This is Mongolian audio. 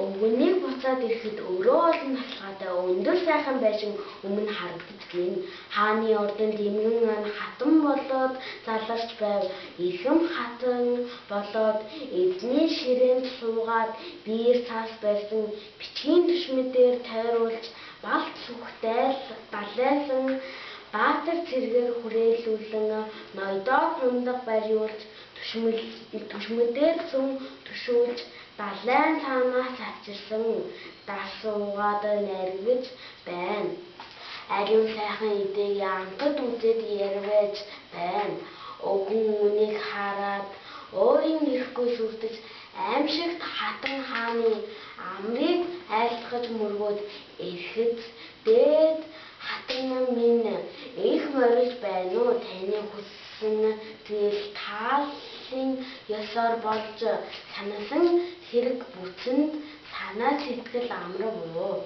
өвгөнийг буцаад ирэхэд өөрөө олон талхаатай өндөр сайхан байшин өмнө харагдаж гин. Хааны ордон дэмгэн хатан болоод заларч байв. Эрхэм хатан болоод эзний ширээнд суугаад биеэр цаас байсан бичгийн түшмэдээр тойруулж балт сүхтэй далайлан баатар цэргээр хүрээлүүлэн ноёдоо хундаг бариулж түшмэдээр сүм түшүүлж далайн цаанаас авчирсан дасуугаад наргиж байна. Ариун сайхан эдэг янтад үзээд ярвэж байна. Өвгөн үүнийг хараад өөрийн ирэхгүй сүрдэж аимшигт хатан хааны амрыг айлтгаж мөргөөд ирэхэд дээд хатан минь их морилж байна уу? Таны хүссэн тэгэл тааллын ёсоор болж санасан хэрэг бүцэнд санаа сэтгэл амрав уу?